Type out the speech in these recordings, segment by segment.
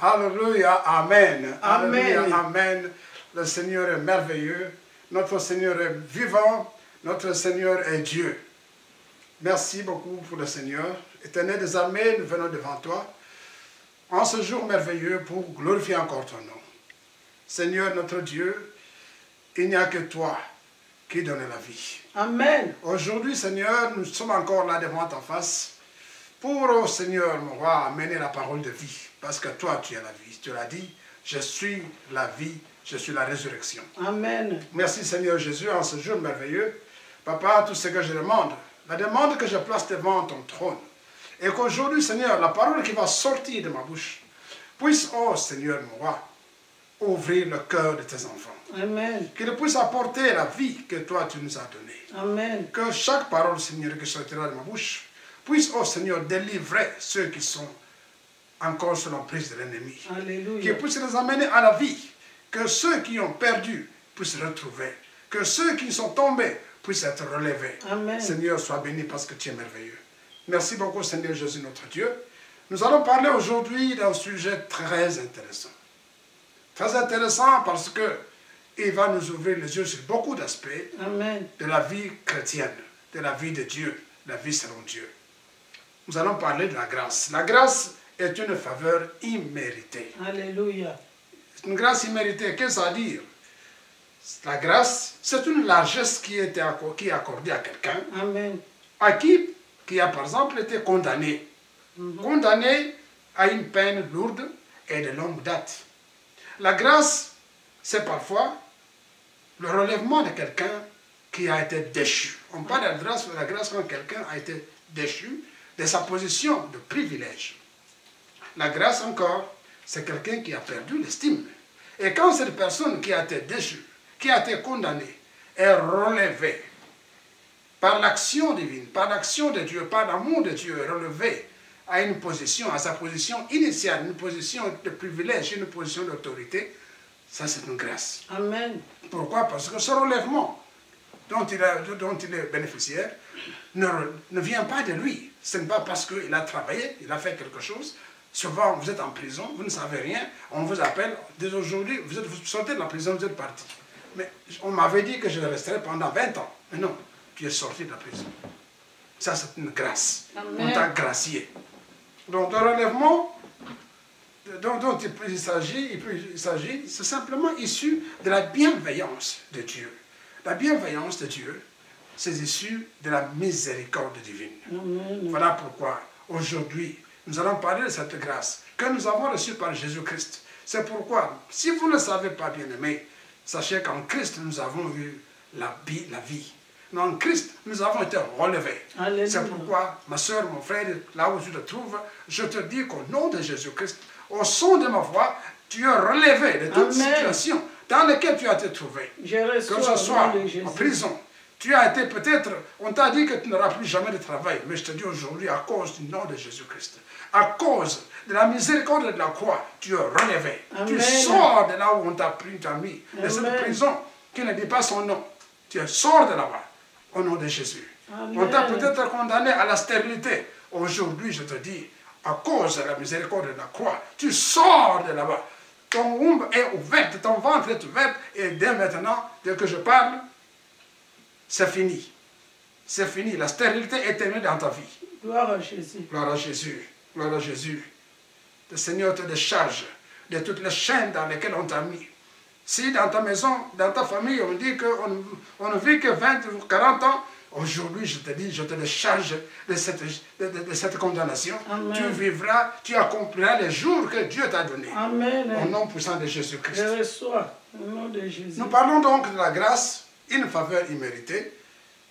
Alléluia, Amen. Amen. Alléluia, Amen. Le Seigneur est merveilleux. Notre Seigneur est vivant. Notre Seigneur est Dieu. Merci beaucoup pour le Seigneur. Éternel des armées, nous venons devant toi en ce jour merveilleux pour glorifier encore ton nom. Seigneur notre Dieu, il n'y a que toi qui donne la vie. Amen. Aujourd'hui, Seigneur, nous sommes encore là devant ta face pour, oh Seigneur, mon roi, amener la parole de vie. Parce que toi, tu es la vie. Tu l'as dit, je suis la vie, je suis la résurrection. Amen. Merci, Seigneur Jésus, en ce jour merveilleux. Papa, tout ce que je demande, la demande que je place devant ton trône, et qu'aujourd'hui, Seigneur, la parole qui va sortir de ma bouche puisse, oh Seigneur, mon roi, ouvrir le cœur de tes enfants. Amen. Qu'il puisse apporter la vie que toi, tu nous as donnée. Amen. Que chaque parole, Seigneur, qui sortira de ma bouche, puisse, oh Seigneur, délivrer ceux qui sont encore sous l'emprise de l'ennemi. Alléluia. Qu'il puisse les amener à la vie. Que ceux qui ont perdu puissent retrouver. Que ceux qui sont tombés puissent être relevés. Amen. Seigneur, sois béni parce que tu es merveilleux. Merci beaucoup, Seigneur Jésus, notre Dieu. Nous allons parler aujourd'hui d'un sujet très intéressant. Très intéressant parce que il va nous ouvrir les yeux sur beaucoup d'aspects de la vie chrétienne, de la vie de Dieu, la vie selon Dieu. Nous allons parler de la grâce. La grâce est une faveur imméritée. Alléluia. Une grâce imméritée, qu'est-ce que ça veut dire? La grâce, c'est une largesse qui est accordée à quelqu'un, à qui a par exemple été condamné. Condamné à une peine lourde et de longue date. La grâce, c'est parfois le relèvement de quelqu'un qui a été déchu. On parle de la grâce quand quelqu'un a été déchu de sa position de privilège. La grâce encore, c'est quelqu'un qui a perdu l'estime. Et quand cette personne qui a été déchue, qui a été condamnée, est relevée par l'action divine, par l'action de Dieu, par l'amour de Dieu, est relevée à une position, à sa position initiale, une position de privilège, une position d'autorité, ça c'est une grâce. Amen. Pourquoi? Parce que ce relèvement dont il est bénéficiaire ne vient pas de lui. Ce n'est pas parce qu'il a travaillé, il a fait quelque chose. Souvent, vous êtes en prison, vous ne savez rien, on vous appelle, dès aujourd'hui, vous sortez de la prison, vous êtes parti. Mais on m'avait dit que je resterais pendant 20 ans. Mais non, tu es sorti de la prison. Ça, c'est une grâce. Amen. On t'a gracié. Donc, le relèvement dont il s'agit, c'est simplement issu de la bienveillance de Dieu. La bienveillance de Dieu, c'est issu de la miséricorde divine. Amen. Voilà pourquoi, aujourd'hui, nous allons parler de cette grâce que nous avons reçue par Jésus-Christ. C'est pourquoi, si vous ne le savez pas, bien-aimés, sachez qu'en Christ, nous avons eu la vie. Mais en Christ, nous avons été relevés. C'est pourquoi, ma soeur, mon frère, là où tu te trouves, je te dis qu'au nom de Jésus-Christ, au son de ma voix, tu es relevé de toute situation dans laquelle tu as été trouvé. Que ce soit en prison. Tu as été peut-être, on t'a dit que tu n'auras plus jamais de travail, mais je te dis aujourd'hui, à cause du nom de Jésus-Christ, à cause de la miséricorde de la croix, tu es relevé. Amen. Tu sors de là où on t'a pris, t'a mis, de cette prison qui ne dit pas son nom. Tu sors de là-bas, au nom de Jésus. Amen. On t'a peut-être condamné à la stérilité. Aujourd'hui, je te dis, à cause de la miséricorde de la croix, tu sors de là-bas. Ton womb est ouvert, ton ventre est ouvert, et dès maintenant, dès que je parle, c'est fini. C'est fini. La stérilité est terminée dans ta vie. Gloire à Jésus. Gloire à Jésus. Gloire à Jésus. Le Seigneur te décharge de toutes les chaînes dans lesquelles on t'a mis. Si dans ta maison, dans ta famille, on dit qu'on ne vit que 20 ou 40 ans, aujourd'hui, je te dis, je te décharge de cette condamnation. Amen. Tu vivras, tu accompliras les jours que Dieu t'a donnés. Amen. Au nom puissant de Jésus-Christ. Je reçois au nom de Jésus. Nous parlons donc de la grâce, une faveur imméritée.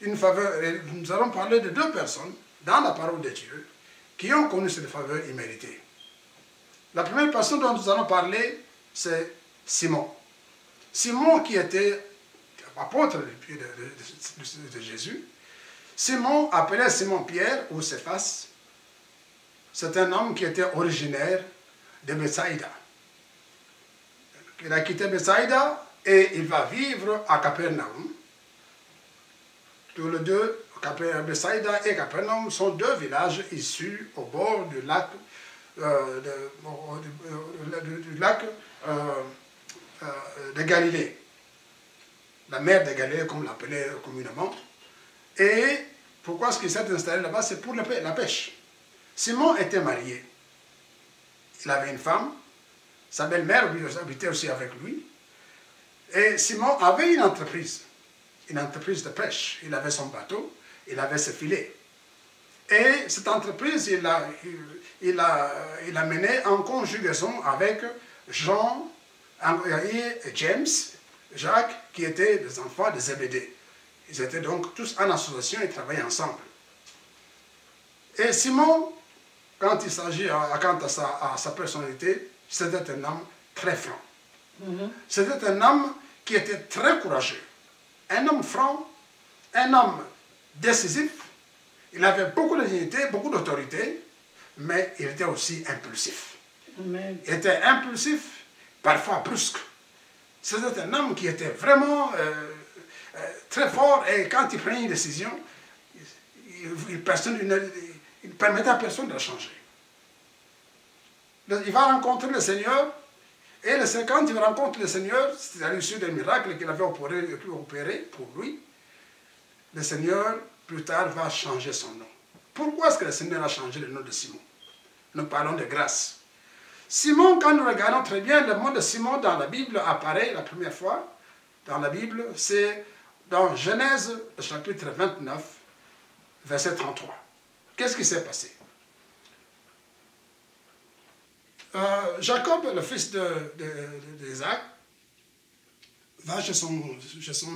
Nous allons parler de deux personnes dans la parole de Dieu qui ont connu cette faveur imméritée. La première personne dont nous allons parler, c'est Simon. Simon qui était apôtre de Jésus. Simon, appelé Simon-Pierre ou Céphas, c'est un homme qui était originaire de Bethsaïda. Il a quitté Bethsaïda et il va vivre à Capernaum. Tous les deux, Bethsaïda et Capernaum sont deux villages issus au bord du lac du lac de Galilée. La mer de Galilée, comme on l'appelait communément. Et pourquoi est-ce qu'il s'est installé là-bas? C'est pour la pêche. Simon était marié. Il avait une femme. Sa belle-mère habitait aussi avec lui. Et Simon avait une entreprise de pêche. Il avait son bateau, il avait ses filets. Et cette entreprise, il a mené en conjugaison avec Jean et James, Jacques, qui étaient des enfants de Zébédée. Ils étaient donc tous en association et travaillaient ensemble. Et Simon, quand il s'agit, quant à sa personnalité, c'était un homme très franc. C'était un homme qui était très courageux. Un homme franc, un homme décisif. Il avait beaucoup de dignité, beaucoup d'autorité, mais il était aussi impulsif. Amen. Il était impulsif, parfois brusque. C'était un homme qui était vraiment très fort et quand il prenait une décision, il ne permettait à personne de la changer. Il va rencontrer le Seigneur et quand il rencontre le Seigneur, c'est à l'issue d'un miracle qu'il avait opéré pour lui, le Seigneur plus tard va changer son nom. Pourquoi est-ce que le Seigneur a changé le nom de Simon? Nous parlons de grâce. Simon, quand nous regardons très bien, le mot de Simon dans la Bible apparaît la première fois dans la Bible, c'est dans Genèse chapitre 29, verset 33. Qu'est-ce qui s'est passé? Jacob, le fils d'Isaac, va chez son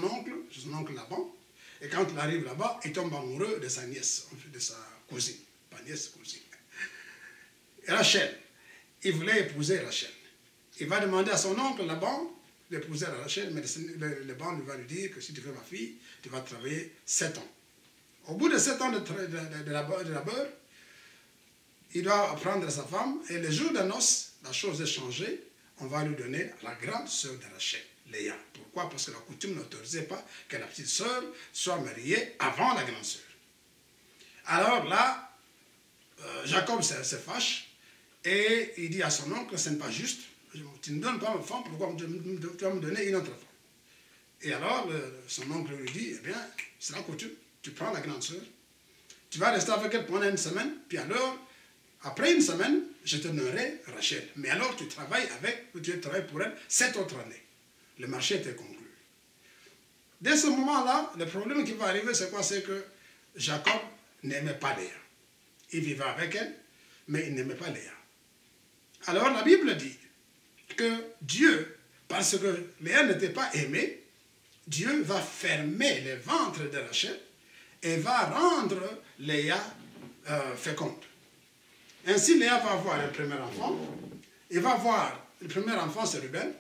oncle Laban, et quand il arrive là-bas, il tombe amoureux de sa nièce, de sa cousine, pas nièce, cousine. Et Rachel, il voulait épouser Rachel. Il va demander à son oncle Laban d'épouser Rachel, mais Laban va lui dire que si tu veux ma fille, tu vas travailler 7 ans. Au bout de 7 ans de labeur, il doit prendre sa femme, et le jour de noces, la chose est changée, on va lui donner la grande sœur de Rachel, Léa. Pourquoi? Parce que la coutume n'autorisait pas que la petite sœur soit mariée avant la grande sœur. Alors là, Jacob se fâche, et il dit à son oncle, ce n'est pas juste, tu ne donnes pas ma femme, pourquoi tu vas me donner une autre femme? Et alors, son oncle lui dit, eh bien, c'est la coutume, tu prends la grande sœur, tu vas rester avec elle pendant une semaine, puis alors, après une semaine, je te donnerai Rachel. Mais alors, tu travailles pour elle 7 autres années. Le marché était conclu. Dès ce moment-là, le problème qui va arriver, c'est quoi? C'est que Jacob n'aimait pas Léa. Il vivait avec elle, mais il n'aimait pas Léa. Alors, la Bible dit que Dieu, parce que Léa n'était pas aimée, Dieu va fermer le ventre de Rachel et va rendre Léa féconde. Ainsi, Léa va avoir le premier enfant. Il va voir, le premier enfant, c'est Ruben.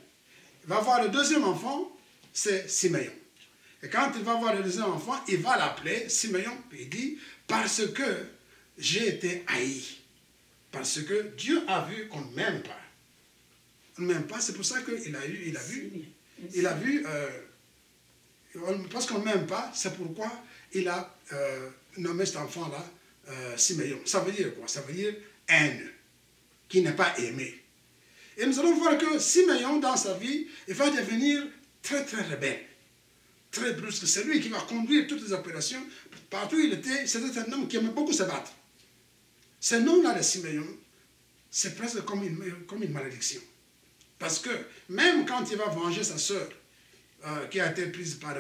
Il va voir le deuxième enfant, c'est Siméon. Et quand il va voir le deuxième enfant, il va l'appeler Siméon. Il dit, parce que j'ai été haï. Parce que Dieu a vu qu'on ne m'aime pas. On ne m'aime pas, c'est pour ça qu'il a vu, parce qu'on ne m'aime pas, c'est pourquoi il a nommé cet enfant-là Siméon. Ça veut dire quoi? Ça veut dire haine, qui n'est pas aimé. Et nous allons voir que Siméon, dans sa vie, il va devenir très très rebelle, très brusque. C'est lui qui va conduire toutes les opérations. Partout où il était, c'était un homme qui aimait beaucoup se battre. Ce nom-là de Siméon, c'est presque comme une malédiction. Parce que même quand il va venger sa sœur, qui a été prise par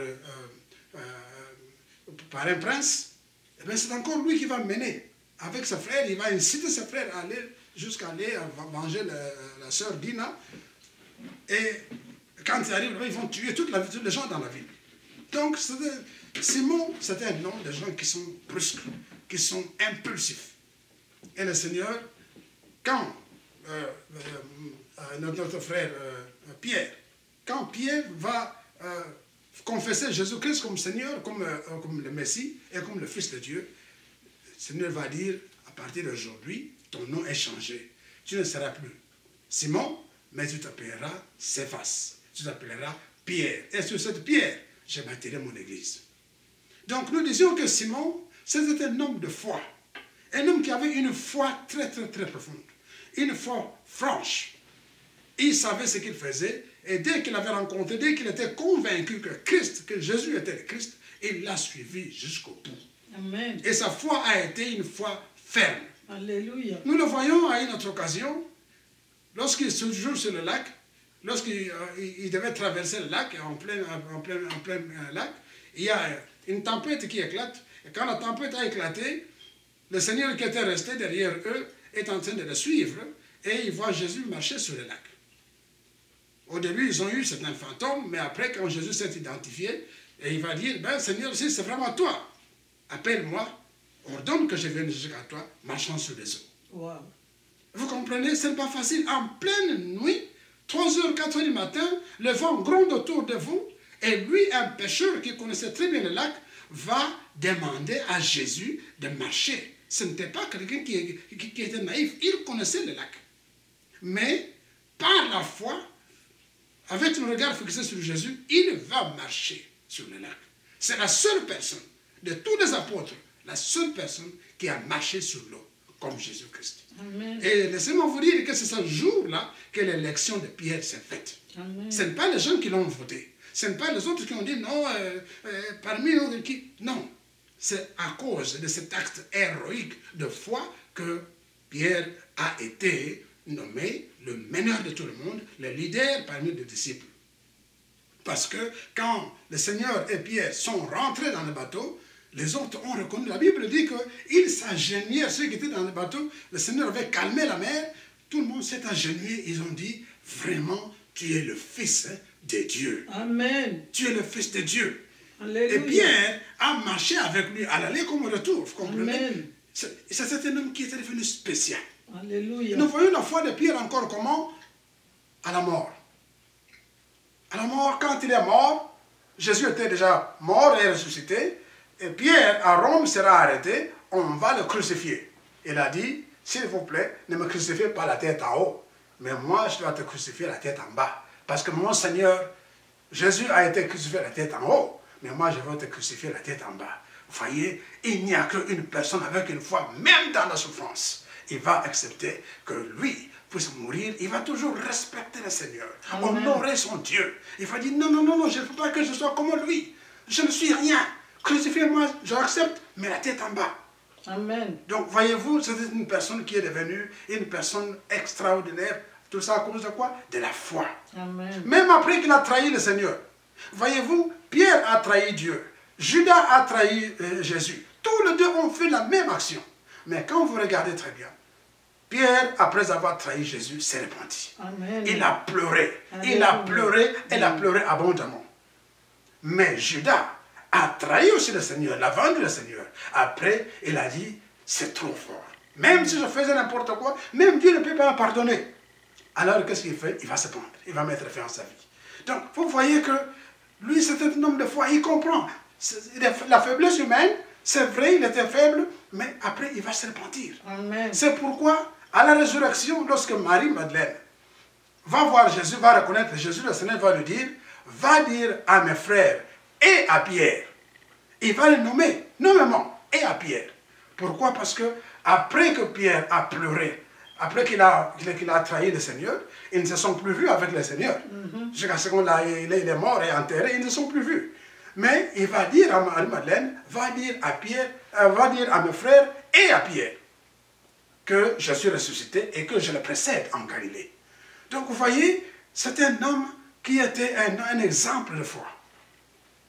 un prince, eh c'est encore lui qui va mener. Avec ses frères, il va inciter ses frères à aller jusqu'à aller venger la sœur Dina. Et quand ils arrivent là, ils vont tuer tous les gens dans la ville. Donc, Simon, c'était un nom de gens qui sont brusques, qui sont impulsifs. Et le Seigneur, quand notre frère Pierre, quand Pierre va confesser Jésus-Christ comme Seigneur, comme le Messie et comme le Fils de Dieu, le Seigneur va dire, à partir d'aujourd'hui, ton nom est changé. Tu ne seras plus Simon, mais tu t'appelleras Céphas. Tu t'appelleras Pierre. Et sur cette pierre, je bâtirai mon église. Donc nous disions que Simon, c'était un homme de foi. Un homme qui avait une foi très très très profonde. une foi franche. Il savait ce qu'il faisait, et dès qu'il avait rencontré, dès qu'il était convaincu que Jésus était le Christ, il l'a suivi jusqu'au bout. Amen. Et sa foi a été une foi ferme. Alléluia. Nous le voyons à une autre occasion, lorsqu'il se joue sur le lac, lorsqu'il devait traverser le lac, en plein lac, il y a une tempête qui éclate, et quand la tempête a éclaté, le Seigneur qui était resté derrière eux est en train de le suivre, et il voit Jésus marcher sur le lac. Au début, ils ont eu certains fantômes, mais après, quand Jésus s'est identifié, et il va dire, ben Seigneur, si c'est vraiment toi, appelle-moi, ordonne que je vienne jusqu'à toi, marchant sur les eaux. Wow. Vous comprenez, ce n'est pas facile. En pleine nuit, 3h, 4h du matin, le vent gronde autour de vous, et lui, un pêcheur qui connaissait très bien le lac, va demander à Jésus de marcher. Ce n'était pas quelqu'un qui était naïf, il connaissait le lac. Mais, par la foi, avec le regard fixé sur Jésus, il va marcher sur le lac. C'est la seule personne, de tous les apôtres, la seule personne qui a marché sur l'eau, comme Jésus-Christ. Et laissez-moi vous dire que c'est ce jour-là que l'élection de Pierre s'est faite. Ce n'est pas les gens qui l'ont voté. Ce n'est pas les autres qui ont dit non, parmi nous qui... Non, c'est à cause de cet acte héroïque de foi que Pierre a été nommé le meneur de tout le monde, le leader parmi les disciples. Parce que quand le Seigneur et Pierre sont rentrés dans le bateau, les autres ont reconnu. La Bible dit qu'ils s'agenouillaient, ceux qui étaient dans le bateau, le Seigneur avait calmé la mer, tout le monde s'est agenouillé, ils ont dit, vraiment, tu es le Fils de Dieu. Amen. Tu es le Fils de Dieu. Alléluia. Et Pierre a marché avec lui à l'aller comme au retour, vous comprenez? Amen. C'est un homme qui était devenu spécial. Alléluia. Nous voyons la foi de Pierre encore comment? À la mort. À la mort, quand il est mort, Jésus était déjà mort et ressuscité, et Pierre à Rome sera arrêté, on va le crucifier. Il a dit, s'il vous plaît, ne me crucifiez pas la tête en haut, mais moi je dois te crucifier la tête en bas. Parce que mon Seigneur, Jésus a été crucifié la tête en haut, mais moi je veux te crucifier la tête en bas. Vous voyez, il n'y a qu'une personne avec une foi, même dans la souffrance. Il va accepter que lui puisse mourir, il va toujours respecter le Seigneur, honorer son Dieu. Il va dire, non, non, non, non, je ne veux pas que je sois comme lui. Je ne suis rien. Crucifiez-moi, j'accepte, mais la tête en bas. Amen. Donc, voyez-vous, c'est une personne qui est devenue une personne extraordinaire. Tout ça à cause de quoi? De la foi. Amen. Même après qu'il a trahi le Seigneur. Voyez-vous, Pierre a trahi Dieu. Judas a trahi Jésus. Tous les deux ont fait la même action. Mais quand vous regardez très bien, Pierre, après avoir trahi Jésus, s'est repenti. Amen. Il a pleuré. Alléluia. Il a pleuré, il a pleuré abondamment. Mais Judas a trahi aussi le Seigneur, il a vendu le Seigneur. Après, il a dit, c'est trop fort. Même si je faisais n'importe quoi, même Dieu ne peut pas me pardonner. Alors, qu'est-ce qu'il fait? Il va se prendre, il va mettre fin à sa vie. Donc, vous voyez que lui, c'était un homme de foi, il comprend. La faiblesse humaine, c'est vrai, il était faible, mais après, il va se repentir. C'est pourquoi, à la résurrection, lorsque Marie-Madeleine va voir Jésus, va reconnaître Jésus, le Seigneur va lui dire, va dire à mes frères et à Pierre. Il va les nommer, nommément, et à Pierre. Pourquoi? Parce que après que Pierre a pleuré, après qu'il a trahi le Seigneur, ils ne se sont plus vus avec le Seigneur. Jusqu'à ce qu'il est mort et enterré, ils ne se sont plus vus. Mais il va dire à Marie-Madeleine, va dire à Pierre, va dire à mes frères et à Pierre que je suis ressuscité et que je le précède en Galilée. Donc vous voyez, c'est un homme qui était un exemple de foi.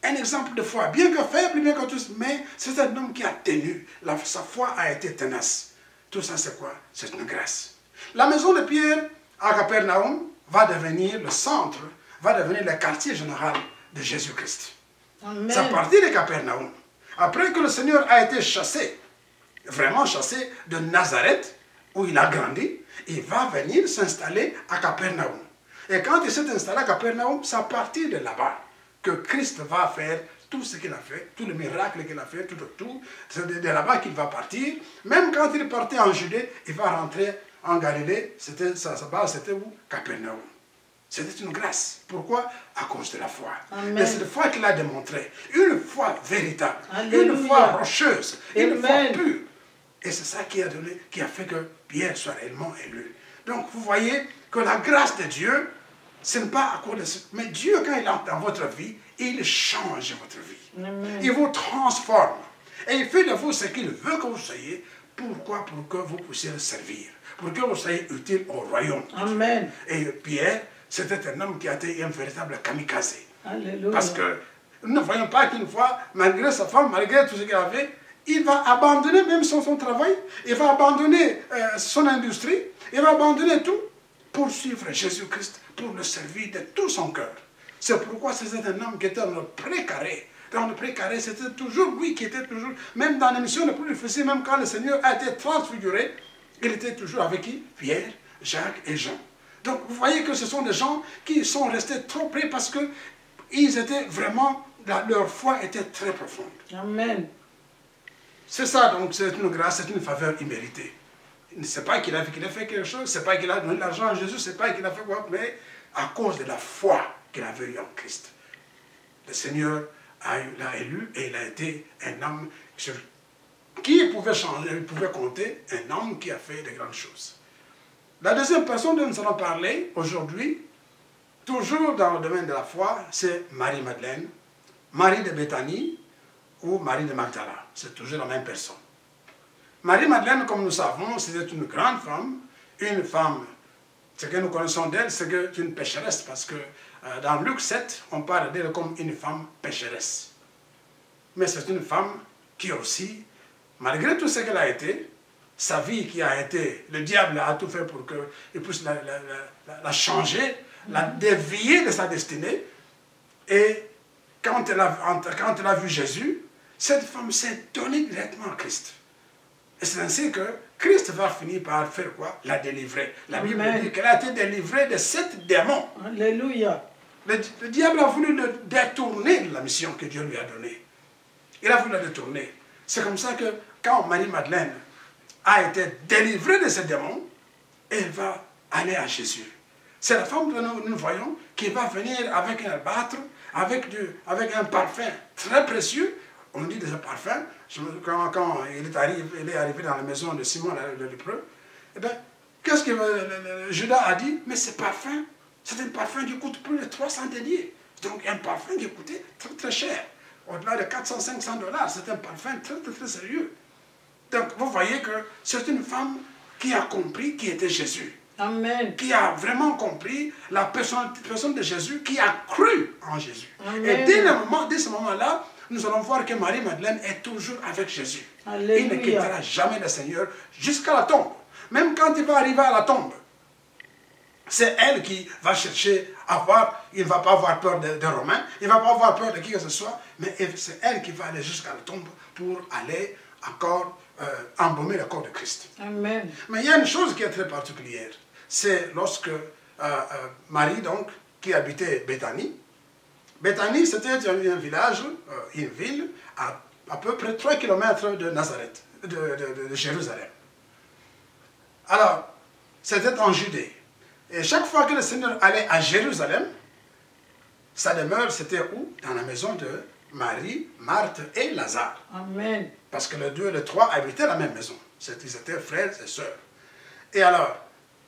Un exemple de foi, bien que faible, bien que tous, mais c'est un homme qui a tenu. Sa foi a été tenace. Tout ça, c'est quoi? C'est une grâce. La maison de Pierre à Capernaum va devenir le centre, va devenir le quartier général de Jésus-Christ. C'est à partir de Capernaum. Après que le Seigneur a été chassé, vraiment chassé de Nazareth, où il a grandi, il va venir s'installer à Capernaum. Et quand il s'est installé à Capernaum, c'est à partir de là-bas que Christ va faire tout ce qu'il a fait, tous les miracles qu'il a fait, tout. C'est de là-bas qu'il va partir. Même quand il partait en Judée, il va rentrer en Galilée. Sa base, c'était où? Capernaum. C'était une grâce. Pourquoi? À cause de la foi. Et c'est la foi qu'il a démontré. Une foi véritable. Alléluia. Une foi rocheuse. Une foi pure. Et c'est ça qui a fait que Pierre soit réellement élu. Donc vous voyez que la grâce de Dieu, ce n'est pas à cause de ce... Mais Dieu, quand il entre dans votre vie, il change votre vie. Amen. Il vous transforme. Et il fait de vous ce qu'il veut que vous soyez. Pourquoi? Pour que vous puissiez le servir. Pour que vous soyez utile au royaume. Amen. Et Pierre, c'était un homme qui a été un véritable kamikaze. Alléluia. Parce que nous ne voyons pas qu'une fois, malgré sa femme, malgré tout ce qu'il avait, il va abandonner même son travail, il va abandonner son industrie, il va abandonner tout pour suivre Jésus-Christ, pour le servir de tout son cœur. C'est pourquoi c'était un homme qui était dans le précaré. Dans le précaré, c'était toujours lui qui était toujours, même dans les missions les plus difficiles, même quand le Seigneur a été transfiguré, il était toujours avec qui? Pierre, Jacques et Jean. Donc vous voyez que ce sont des gens qui sont restés trop près parce que ils étaient vraiment, leur foi était très profonde. Amen. C'est ça, donc c'est une grâce, c'est une faveur imméritée. C'est pas qu'il a fait quelque chose, c'est pas qu'il a donné l'argent à Jésus, c'est pas qu'il a fait quoi, mais à cause de la foi qu'il avait eue en Christ. Le Seigneur l'a élu et il a été un homme sur qui il pouvait changer, il pouvait compter, un homme qui a fait de grandes choses. La deuxième personne dont nous allons parler aujourd'hui, toujours dans le domaine de la foi, c'est Marie-Madeleine, Marie de Béthanie ou Marie de Magdala. C'est toujours la même personne. Marie-Madeleine, comme nous savons, c'était une grande femme, ce que nous connaissons d'elle, c'est une pécheresse, parce que dans Luc 7, on parle d'elle comme une femme pécheresse. Mais c'est une femme qui aussi, malgré tout ce qu'elle a été, sa vie qui a été, le diable a tout fait pour qu'il puisse la changer, la dévier de sa destinée. Et quand elle a vu Jésus, cette femme s'est donnée directement à Christ. Et c'est ainsi que Christ va finir par faire quoi? La délivrer. La Bible dit qu'elle a été délivrée de 7 démons. Alléluia. Le diable a voulu le détourner de la mission que Dieu lui a donnée. Il a voulu la détourner. C'est comme ça que quand Marie-Madeleine a été délivrée de ces démons, elle va aller à Jésus. C'est la femme que nous voyons qui va venir avec un albâtre, avec un parfum très précieux. On dit de ce parfum, quand il est arrivé dans la maison de Simon le lépreux, eh bien, qu'est-ce que Judas a dit? Mais ce parfum, c'est un parfum qui coûte plus de 300 deniers. Donc un parfum qui coûtait très très cher. Au-delà de 400-500 $. C'est un parfum très très très sérieux. Donc vous voyez que c'est une femme qui a compris qui était Jésus. Amen. Qui a vraiment compris la personne de Jésus, qui a cru en Jésus. Amen. Et dès ce moment-là, nous allons voir que Marie-Madeleine est toujours avec Jésus. Alléluia. Il ne quittera jamais le Seigneur jusqu'à la tombe. Même quand il va arriver à la tombe, c'est elle qui va chercher à voir, il ne va pas avoir peur des Romains, il ne va pas avoir peur de qui que ce soit, mais c'est elle qui va aller jusqu'à la tombe pour aller encore embaumer le corps de Christ. Amen. Mais il y a une chose qui est très particulière, c'est lorsque Marie, donc, qui habitait Béthanie. Béthanie, c'était un village, une ville, à peu près 3 km de Nazareth, de Jérusalem. Alors, c'était en Judée. Et chaque fois que le Seigneur allait à Jérusalem, sa demeure, c'était où? Dans la maison de Marie, Marthe et Lazare. Amen. Parce que les 2 et les 3 habitaient la même maison. Ils étaient frères et sœurs. Et alors,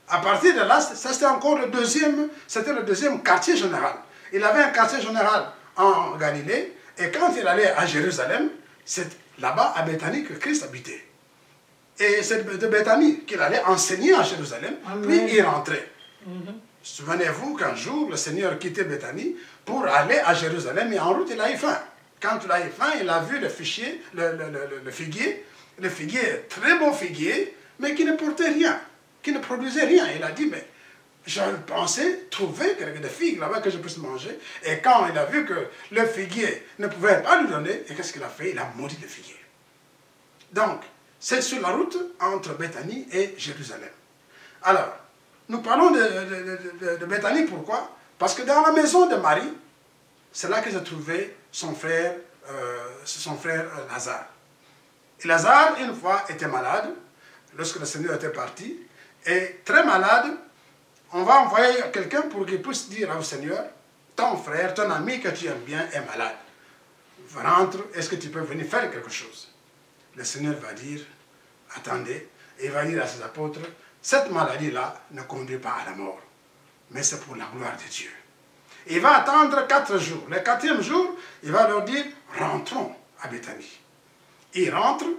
à partir de là, ça c'était encore le deuxième quartier général. Il avait un quartier général en Galilée, et quand il allait à Jérusalem, c'est là-bas, à Béthanie, que Christ habitait. Et c'est de Béthanie qu'il allait enseigner à Jérusalem, puis il rentrait. Souvenez-vous qu'un jour, le Seigneur quittait Béthanie pour aller à Jérusalem, et en route, il a eu faim. Quand il a eu faim, il a vu le figuier, très beau figuier, mais qui ne portait rien, qui ne produisait rien. Il a dit, mais je pensais trouver des figues là-bas que je puisse manger. Et quand il a vu que le figuier ne pouvait pas lui donner, et qu'est-ce qu'il a fait? Il a maudit le figuier. Donc, c'est sur la route entre Béthanie et Jérusalem. Alors, nous parlons de Béthanie, pourquoi? Parce que dans la maison de Marie, c'est là que se trouvait son frère Lazare. Et Lazare, une fois, était malade, lorsque le Seigneur était parti, et très malade. On va envoyer quelqu'un pour qu'il puisse dire au Seigneur, ton frère, ton ami que tu aimes bien est malade. Rentre, est-ce que tu peux venir faire quelque chose? Le Seigneur va dire, attendez, et il va dire à ses apôtres, cette maladie-là ne conduit pas à la mort, mais c'est pour la gloire de Dieu. Il va attendre 4 jours. Le 4e jour, il va leur dire, rentrons à Béthanie. Ils rentrent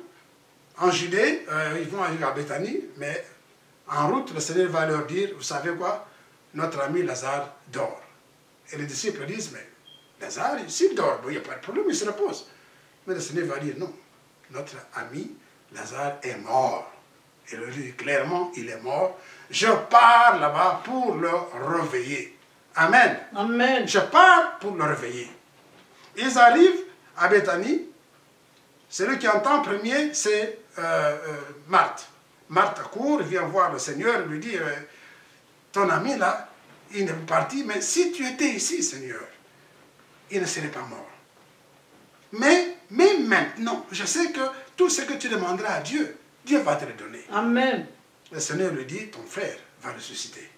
en Judée, ils vont aller à Béthanie, mais en route, le Seigneur va leur dire, vous savez quoi, notre ami Lazare dort. Et les disciples disent, mais Lazare, s'il dort, il n'y a pas de problème, il se repose. Mais le Seigneur va dire, non, notre ami Lazare est mort. Il leur dit clairement, il est mort. Je pars là-bas pour le réveiller. Amen. Amen. Je pars pour le réveiller. Ils arrivent à Béthanie. Celui qui entend premier, c'est Marthe. Marthe court, vient voir le Seigneur, lui dit, ton ami là, il est parti, mais si tu étais ici, Seigneur, il ne serait pas mort. Mais maintenant, je sais que tout ce que tu demanderas à Dieu, Dieu va te le donner. Amen. Le Seigneur lui dit, ton frère va ressusciter.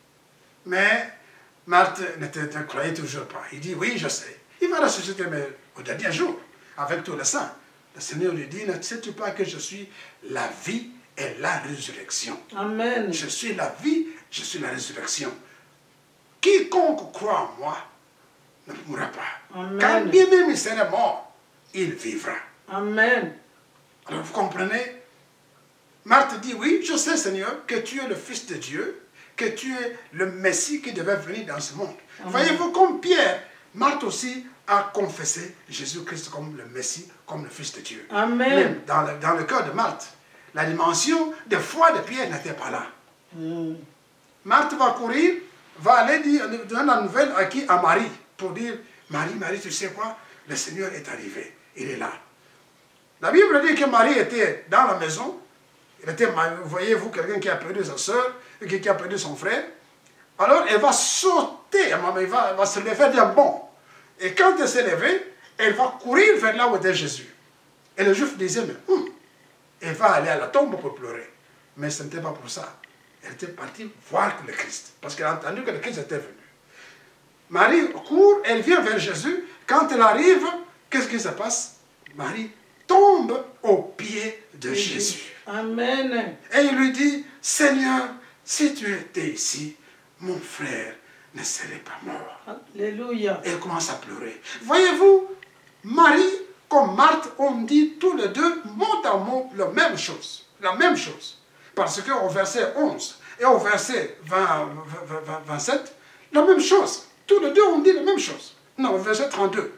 Mais Marthe ne croyait toujours pas. Il dit, oui, je sais. Il va ressusciter, mais au dernier jour, avec tous les saints. Le Seigneur lui dit, ne sais-tu pas que je suis la vie et la résurrection? Amen. Je suis la vie, je suis la résurrection. Quiconque croit en moi ne mourra pas. Amen. Quand bien même il serait mort, il vivra. Amen. Alors vous comprenez? Marthe dit, oui, je sais Seigneur que tu es le Fils de Dieu, que tu es le Messie qui devait venir dans ce monde. Voyez-vous, comme Pierre, Marthe aussi a confessé Jésus-Christ comme le Messie, comme le Fils de Dieu. Amen. Même dans le cœur de Marthe, la dimension de foi de Pierre n'était pas là. Marthe va courir, va aller donner la nouvelle à qui? À Marie, pour dire, Marie, tu sais quoi? Le Seigneur est arrivé, il est là. La Bible dit que Marie était dans la maison. Voyez-vous, quelqu'un qui a perdu sa soeur, qui a perdu son frère. Alors, elle va sauter, elle va se lever d'un bond. Et quand elle s'est levée, elle va courir vers là où était Jésus. Et le juif disait, mais elle va aller à la tombe pour pleurer. Mais ce n'était pas pour ça. Elle était partie voir le Christ, parce qu'elle a entendu que le Christ était venu. Marie court, elle vient vers Jésus. Quand elle arrive, qu'est-ce qui se passe? Marie tombe aux pieds de Jésus. Amen. Et il lui dit, Seigneur, si tu étais ici, mon frère ne serait pas mort. Alléluia. Elle commence à pleurer. Voyez-vous, Marie comme Marthe ont dit tous les deux, mot à mot, la même chose. La même chose. Parce qu'au verset 11 et au verset 27, la même chose. Tous les deux ont dit la même chose. Non, au verset 32.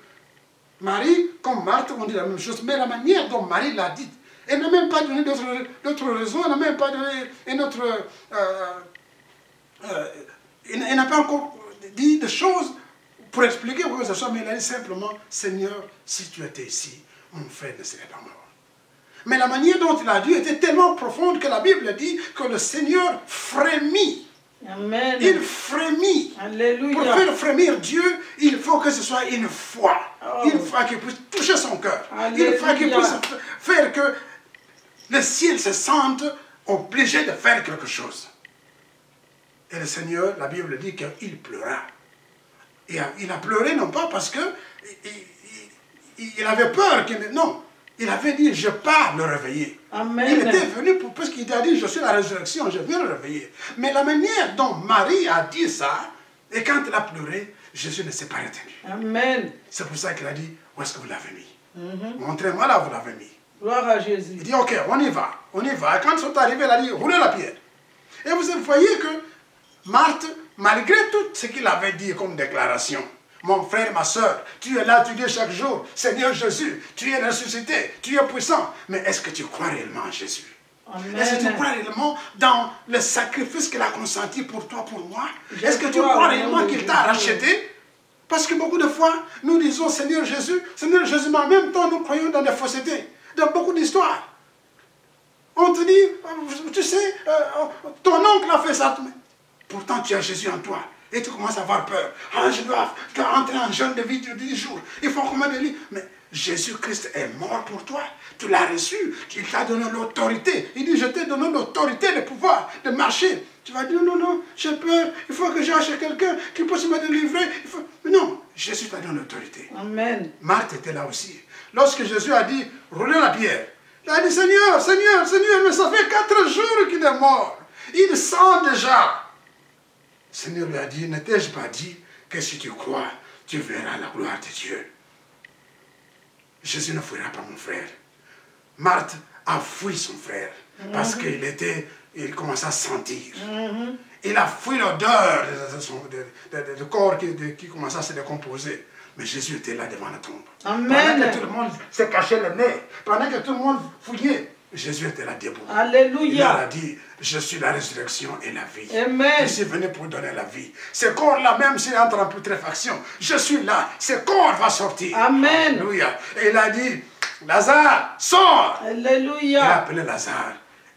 Marie, comme Marthe, ont dit la même chose, mais la manière dont Marie l'a dit, elle n'a même pas donné d'autres raisons, elle n'a même pas donné une autre... elle n'a pas encore dit de choses pour expliquer quoi que ce soit, mais elle a dit simplement, Seigneur, si tu étais ici, mon frère ne serait pas mort. Mais la manière dont il a dit était tellement profonde que la Bible dit que le Seigneur frémit. Amen. Il frémit. Alléluia. Pour faire frémir Dieu, il faut que ce soit une foi. Oh. Il faut qu'il puisse toucher son cœur. Alléluia. Il faut qu'il puisse faire que le ciel se sente obligé de faire quelque chose. Et le Seigneur, la Bible dit qu'il pleura. Et il a pleuré non pas parce que il avait peur. Non, il avait dit, je pars le réveiller. Amen. Il était venu parce qu'il a dit, je suis la résurrection, je viens le réveiller. Mais la manière dont Marie a dit ça, et quand elle a pleuré, Jésus ne s'est pas retenu. Amen. C'est pour ça qu'il a dit, où est-ce que vous l'avez mis? Montrez-moi là où vous l'avez mis. Gloire à Jésus. Il dit, ok, on y va, on y va. Et quand ils sont arrivés, il a dit, roulez la pierre. Et vous voyez que Marthe, malgré tout ce qu'il avait dit comme déclaration, mon frère, ma soeur, tu es là, tu dis chaque jour, Seigneur Jésus, tu es ressuscité, tu es puissant. Mais est-ce que tu crois réellement en Jésus? Est-ce que tu crois réellement dans le sacrifice qu'il a consenti pour toi, pour moi? Est-ce que tu crois réellement qu'il t'a racheté? Parce que beaucoup de fois, nous disons Seigneur Jésus, mais en même temps, nous croyons dans des faussetés, dans beaucoup d'histoires. On te dit, tu sais, ton oncle a fait ça. Pourtant, tu as Jésus en toi. Et tu commences à avoir peur. Ah, je dois entrer en jeûne de vie de 10 jours. Il faut combien de livres? Mais Jésus-Christ est mort pour toi. Tu l'as reçu. Il t'a donné l'autorité. Il dit, je t'ai donné l'autorité, le pouvoir de marcher. Tu vas dire, non, non, j'ai peur. Il faut que j'aille chez quelqu'un qui puisse me délivrer. Mais non, Jésus t'a donné l'autorité. Amen. Marthe était là aussi. Lorsque Jésus a dit, roulez la pierre. Il a dit, Seigneur, Seigneur, Seigneur, mais ça fait 4 jours qu'il est mort. Il sent déjà. Le Seigneur lui a dit, ne t'ai-je pas dit que si tu crois, tu verras la gloire de Dieu. Jésus ne fuira pas mon frère. Marthe a fui son frère parce il commençait à sentir. Il a fui l'odeur de corps qui commençait à se décomposer. Mais Jésus était là devant la tombe. Amen. Pendant que tout le monde se cachait le nez, pendant que tout le monde fouillait, Jésus était là debout. Alléluia. Il a dit, je suis la résurrection et la vie. Amen. Je suis venu pour donner la vie. Ce corps-là, même s'il entre en putréfaction, je suis là. Ce corps va sortir. Amen. Alléluia. Et il a dit, Lazare, sors. Alléluia. Il a appelé Lazare.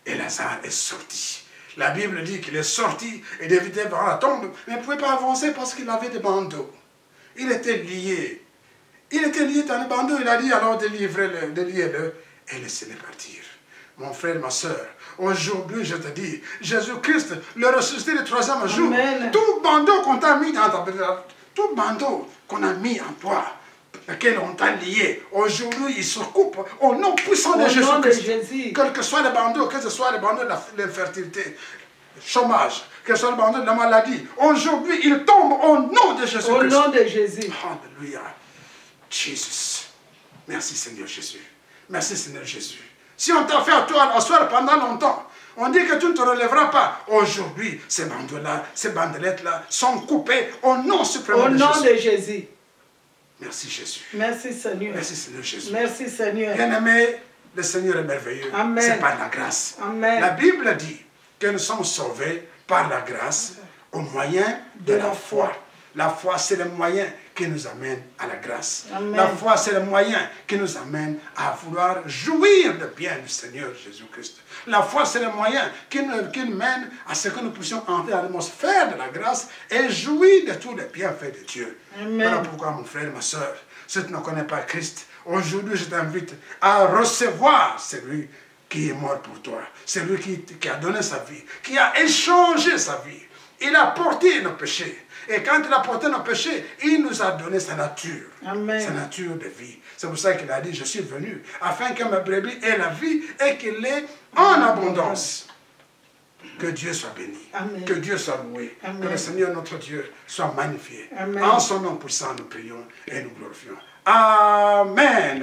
Et Lazare est sorti. La Bible dit qu'il est sorti et d'éviter devant la tombe, mais il ne pouvait pas avancer parce qu'il avait des bandeaux. Il était lié. Il était lié dans les bandeaux. Il a dit alors de lier-le et laissez-le partir. Mon frère, ma soeur, aujourd'hui je te dis, Jésus-Christ, le ressuscité le troisième jour, tout bandeau qu'on t'a mis dans ta tout bandeau qu'on a mis en toi, lequel on t'a lié, aujourd'hui il se coupe au nom puissant de Jésus-Christ. Quel que soit le bandeau, que ce soit le bandeau de l'infertilité, le chômage, que ce soit le bandeau de la maladie, aujourd'hui il tombe au nom de Jésus-Christ. Au nom de Jésus. Alléluia. Jésus. Merci Seigneur Jésus. Merci Seigneur Jésus. Si on t'a fait asseoir pendant longtemps, on dit que tu ne te relèveras pas. Aujourd'hui, ces bandeaux-là, ces bandelettes-là sont coupées au nom suprême de Jésus. Au nom de Jésus. Merci Jésus. Merci Seigneur. Merci Seigneur Jésus. Merci Seigneur. Bien-aimé, le Seigneur est merveilleux. C'est par la grâce. Amen. La Bible dit que nous sommes sauvés par la grâce au moyen de la foi. La foi, c'est le moyen qui nous amène à la grâce. Amen. La foi, c'est le moyen qui nous amène à vouloir jouir de bien du Seigneur Jésus-Christ. La foi, c'est le moyen qui nous mène à ce que nous puissions entrer dans l'atmosphère de la grâce et jouir de tous les bienfaits de Dieu. Amen. Voilà pourquoi, mon frère, ma soeur, si tu ne connais pas Christ, aujourd'hui, je t'invite à recevoir celui qui est mort pour toi, celui qui a donné sa vie, qui a échangé sa vie. Il a porté nos péchés. Et quand il a porté nos péchés, il nous a donné sa nature. Amen. Sa nature de vie. C'est pour ça qu'il a dit, je suis venu afin que ma brebis ait la vie et qu'il l'ait en abondance. Que Dieu soit béni. Amen. Que Dieu soit loué. Amen. Que le Seigneur notre Dieu soit magnifié. Amen. En son nom puissant, nous prions et nous glorifions. Amen.